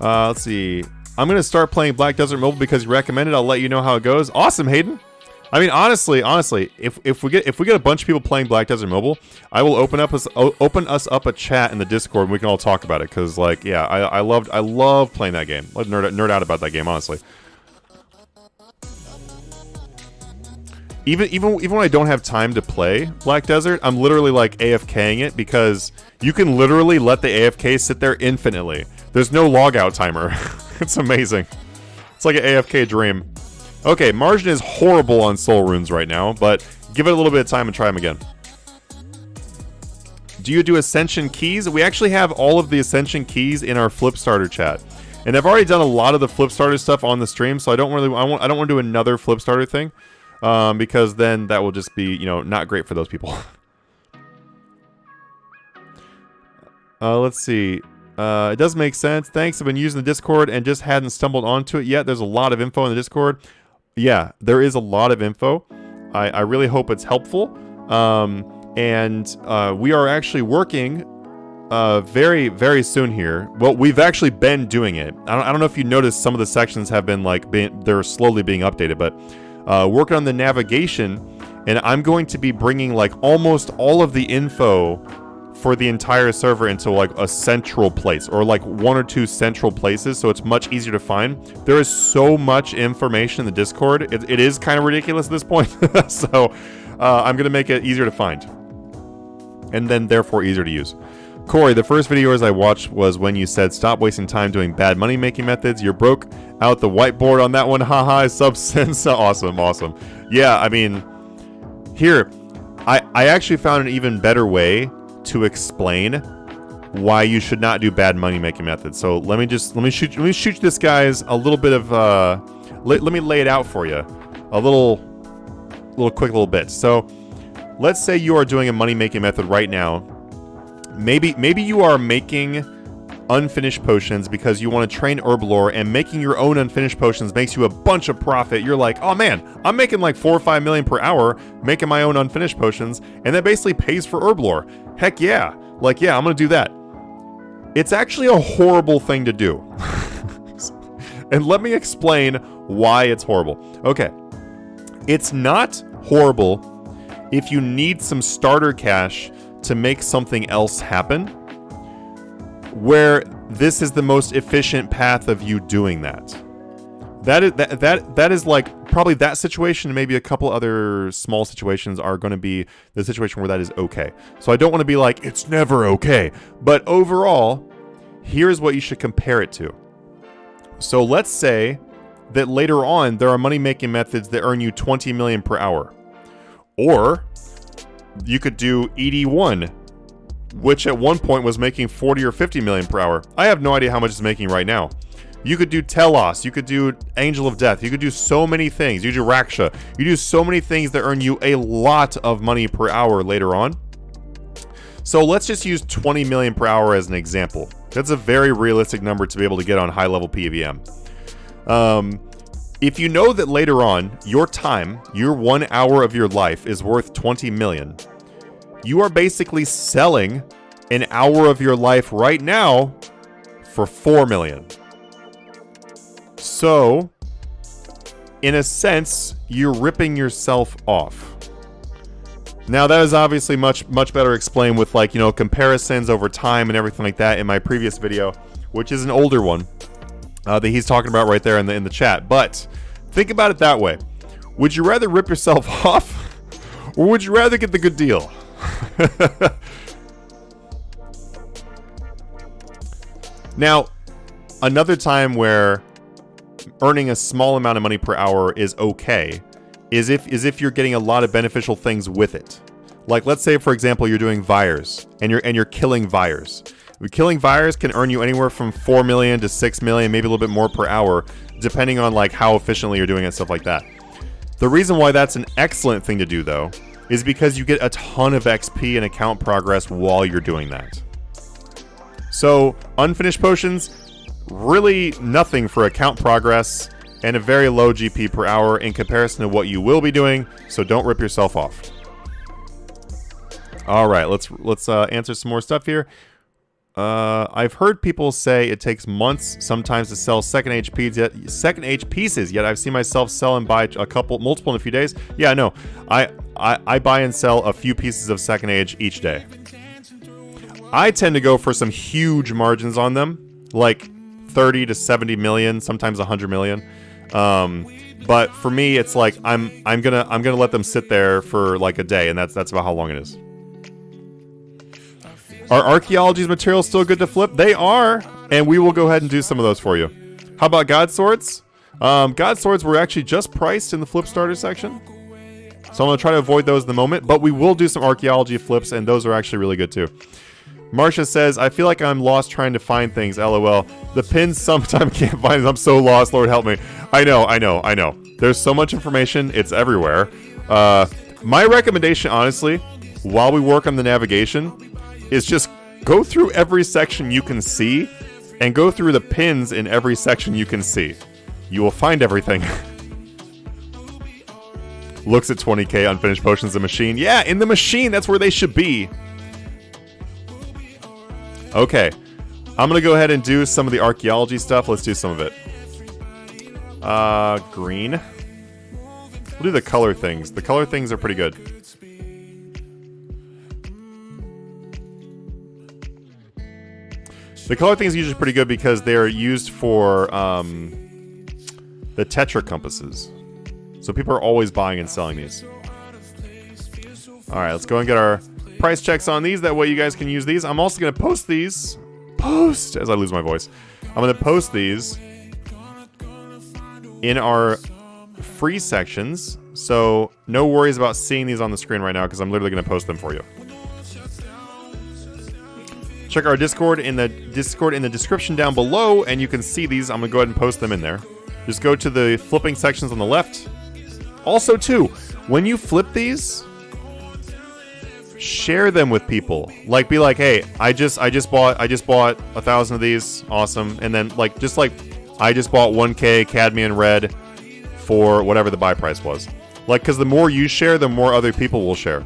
Let's see. I'm gonna start playing Black Desert Mobile because you recommended. I'll let you know how it goes. Awesome, Hayden. I mean, honestly, if we get a bunch of people playing Black Desert Mobile, I will open us up a chat in the Discord and we can all talk about it. Cause like, yeah, I love playing that game. Let's nerd out about that game, honestly. Even when I don't have time to play Black Desert, I'm literally like AFKing it because you can literally let the AFK sit there infinitely. There's no logout timer. It's amazing. It's like an AFK dream. Okay, margin is horrible on Soul Runes right now, but give it a little bit of time and try them again. Do you do Ascension keys? We actually have all of the Ascension keys in our Flip Starter chat. And I've already done a lot of the Flip Starter stuff on the stream, so I don't want to do another Flip Starter thing. Because then that will just be, you know, not great for those people. Let's see. It does make sense. Thanks. I've been using the Discord and just hadn't stumbled onto it yet. There's a lot of info in the Discord. Yeah, there is a lot of info. I really hope it's helpful. And we are actually working very, very soon here. Well, we've actually been doing it. I don't know if you noticed some of the sections have been like, they're slowly being updated, but working on the navigation, and I'm going to be bringing like almost all of the info for the entire server into like a central place, or like one or two central places, so it's much easier to find. There is so much information in the Discord. It is kind of ridiculous at this point. So I'm going to make it easier to find. And then therefore easier to use. Corey, the first videos I watched was when you said stop wasting time doing bad money making methods. You broke out the whiteboard on that one. Haha, substance. Awesome. Yeah, I mean, here, I actually found an even better way to explain why you should not do bad money making methods. So let me shoot this guys a little bit of let me lay it out for you a little quick little bit. So let's say you are doing a money making method right now. Maybe you are making unfinished potions because you want to train herb lore, and making your own unfinished potions makes you a bunch of profit. You're like, oh man, I'm making like 4 or 5 million per hour making my own unfinished potions, and that basically pays for herb lore. Heck yeah. Like, yeah, I'm gonna do that. It's actually a horrible thing to do. And let me explain why it's horrible. Okay. It's not horrible if you need some starter cash to make something else happen, where this is the most efficient path of you doing that. That is like probably that situation, and maybe a couple other small situations are going to be the situation where that is okay. So I don't want to be like, it's never okay. But overall, here's what you should compare it to. So let's say that later on there are money-making methods that earn you 20 million per hour. Or you could do ED1, which at one point was making 40 or 50 million per hour. I have no idea how much it's making right now. You could do Telos, you could do Angel of Death, you could do so many things. You do Raksha, you do so many things that earn you a lot of money per hour later on. So let's just use 20 million per hour as an example. That's a very realistic number to be able to get on high level PVM. If you know that later on, your time, your 1 hour of your life is worth 20 million, you are basically selling an hour of your life right now for 4 million. So, in a sense, you're ripping yourself off. Now, that is obviously much better explained with, like, you know, comparisons over time and everything like that in my previous video, which is an older one that he's talking about right there in the chat. But think about it that way. Would you rather rip yourself off, or would you rather get the good deal? Now, another time where earning a small amount of money per hour is okay is if you're getting a lot of beneficial things with it. Like, let's say, for example, you're doing Vires and you're killing Vires. Killing Vires can earn you anywhere from 4 million to 6 million, maybe a little bit more per hour, depending on like how efficiently you're doing it and stuff like that. The reason why that's an excellent thing to do, though, is because you get a ton of XP and account progress while you're doing that. So, unfinished potions, really nothing for account progress and a very low GP per hour in comparison to what you will be doing, so don't rip yourself off. All right, let's answer some more stuff here. I've heard people say it takes months sometimes to sell second age pieces, yet I've seen myself sell and buy multiple in a few days. Yeah, no, I buy and sell a few pieces of second age each day. I tend to go for some huge margins on them, like 30 to 70 million, sometimes 100 million. But for me, it's like I'm gonna let them sit there for like a day, and that's about how long it is. Are Archaeology's materials still good to flip? They are, and we will go ahead and do some of those for you. How about God Swords? God Swords were actually just priced in the flip starter section, so I'm gonna try to avoid those in the moment. But we will do some Archaeology flips, and those are actually really good too. Marcia says, I feel like I'm lost trying to find things, LOL. The pins sometimes can't find them. I'm so lost, Lord help me. I know. There's so much information, it's everywhere. My recommendation, honestly, while we work on the navigation, is just go through every section you can see, and go through the pins in every section you can see. You will find everything. Looks at 20k unfinished potions in the machine. Yeah, in the machine, that's where they should be. Okay, I'm going to go ahead and do some of the Archaeology stuff. Let's do some of it. Green. We'll do the color things. The color things are pretty good. The color things are usually pretty good because they're used for the Tetra compasses. So people are always buying and selling these. Alright, let's go and get our price checks on these. That way you guys can use these. I'm also going to post these. As I lose my voice. I'm going to post these in our free sections. So no worries about seeing these on the screen right now because I'm literally going to post them for you. Check our Discord in the description down below, and you can see these. I'm going to go ahead and post them in there. Just go to the flipping sections on the left. Also, too, when you flip these, share them with people. Like, be like, hey, I just bought 1,000 of these, awesome. And then I just bought 1K cadmium red for whatever the buy price was. Like, because the more you share, the more other people will share.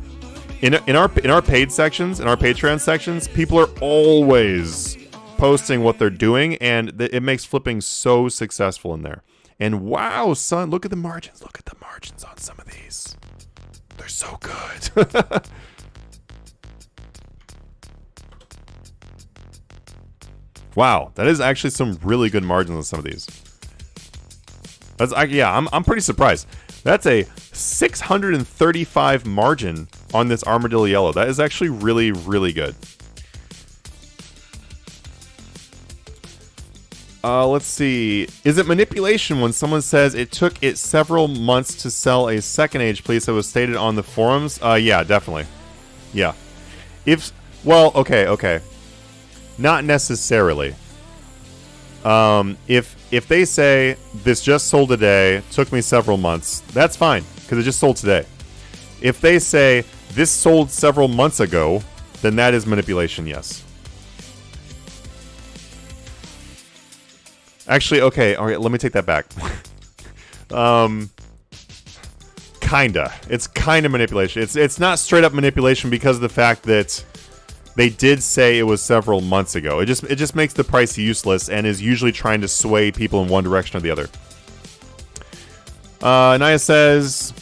In our paid sections, in our Patreon sections, people are always posting what they're doing, and it makes flipping so successful in there. And wow, son, look at the margins. Look at the margins on some of these. They're so good. Wow, that is actually some really good margins on some of these. I'm pretty surprised. That's a 635 margin on this Armadillo Yellow. That is actually really, really good. Let's see. Is it manipulation when someone says it took it several months to sell a second age piece that was stated on the forums? Yeah, definitely. Yeah. Okay. Not necessarily. If they say this just sold today, took me several months, that's fine because it just sold today. If they say this sold several months ago, then that is manipulation, yes. Actually, okay, all right, let me take that back. Kinda. It's kind of manipulation. It's not straight up manipulation because of the fact that they did say it was several months ago. It just makes the price useless and is usually trying to sway people in one direction or the other. Naya says,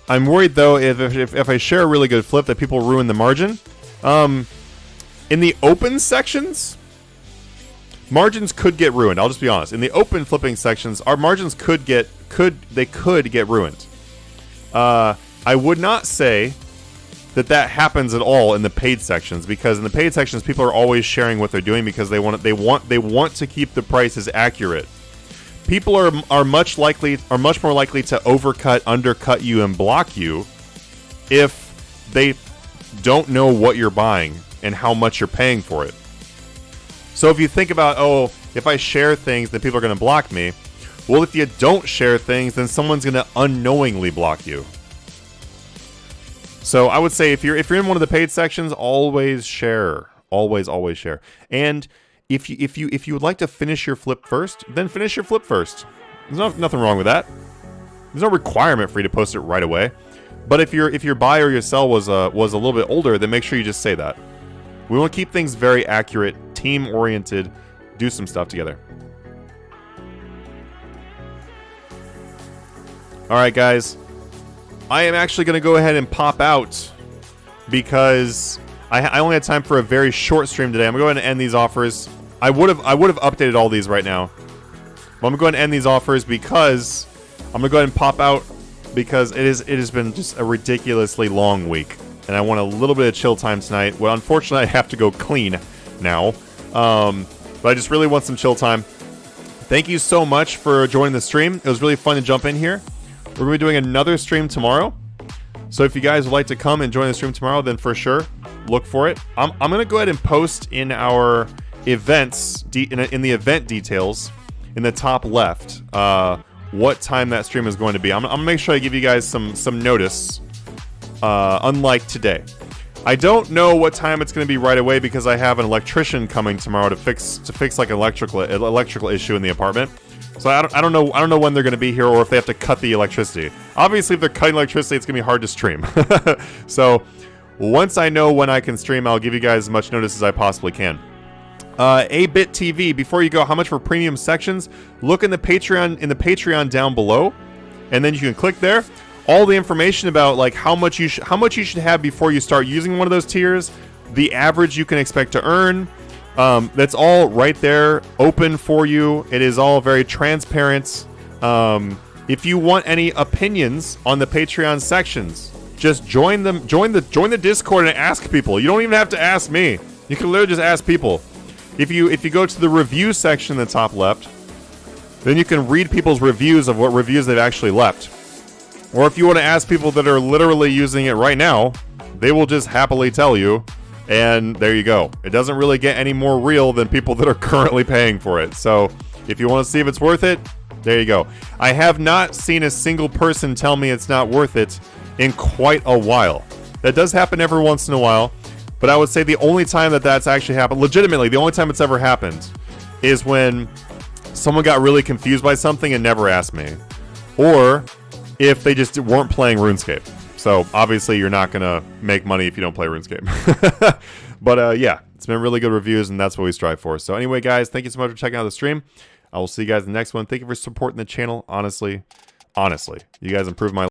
I'm worried though if I share a really good flip that people ruin the margin. In the open sections, margins could get ruined. I'll just be honest. In the open flipping sections, our margins could get ruined. I would not say that happens at all in the paid sections, because in the paid sections people are always sharing what they're doing because they want to keep the prices accurate. People are much more likely to overcut, undercut you, and block you if they don't know what you're buying and how much you're paying for it. So if you think about, oh, if I share things, then people are going to block me. Well, if you don't share things, then someone's going to unknowingly block you. So I would say if you're in one of the paid sections, always share, always share. And if you would like to finish your flip first, then finish your flip first. There's nothing wrong with that. There's no requirement for you to post it right away. But if your buy or your sell was a little bit older, then make sure you just say that. We want to keep things very accurate, team oriented, do some stuff together. All right, guys. I am actually going to go ahead and pop out because I only had time for a very short stream today. I'm going to go ahead and end these offers. I would have updated all these right now. But I'm going to go ahead and end these offers because I'm going to go ahead and pop out because it has been just a ridiculously long week. And I want a little bit of chill time tonight. Well, unfortunately, I have to go clean now. But I just really want some chill time. Thank you so much for joining the stream. It was really fun to jump in here. We're going to be doing another stream tomorrow. So if you guys would like to come and join the stream tomorrow, then for sure, look for it. I'm going to go ahead and post in our events, in the event details, in the top left, what time that stream is going to be. I'm going to make sure I give you guys some notice, unlike today. I don't know what time it's going to be right away because I have an electrician coming tomorrow to fix like an electrical issue in the apartment. So I don't know when they're going to be here or if they have to cut the electricity. Obviously, if they're cutting electricity, it's going to be hard to stream. So once I know when I can stream, I'll give you guys as much notice as I possibly can. 8-Bit TV, before you go, how much for premium sections? Look in the Patreon down below, and then you can click there. All the information about like how much you should have before you start using one of those tiers, the average you can expect to earn. That's all right there, open for you. It is all very transparent. If you want any opinions on the Patreon sections, just join them. Join the Discord and ask people. You don't even have to ask me. You can literally just ask people. If you go to the review section in the top left, then you can read people's reviews of what reviews they've actually left. Or if you want to ask people that are literally using it right now, they will just happily tell you. And there you go. It doesn't really get any more real than people that are currently paying for it. So if you want to see if it's worth it, there you go. I have not seen a single person tell me it's not worth it in quite a while. That does happen every once in a while. But I would say the only time that's actually happened, legitimately, the only time it's ever happened is when someone got really confused by something and never asked me. Or if they just weren't playing RuneScape. So obviously you're not going to make money if you don't play RuneScape. But yeah, it's been really good reviews and that's what we strive for. So anyway, guys, thank you so much for checking out the stream. I will see you guys in the next one. Thank you for supporting the channel. Honestly, you guys improved my life.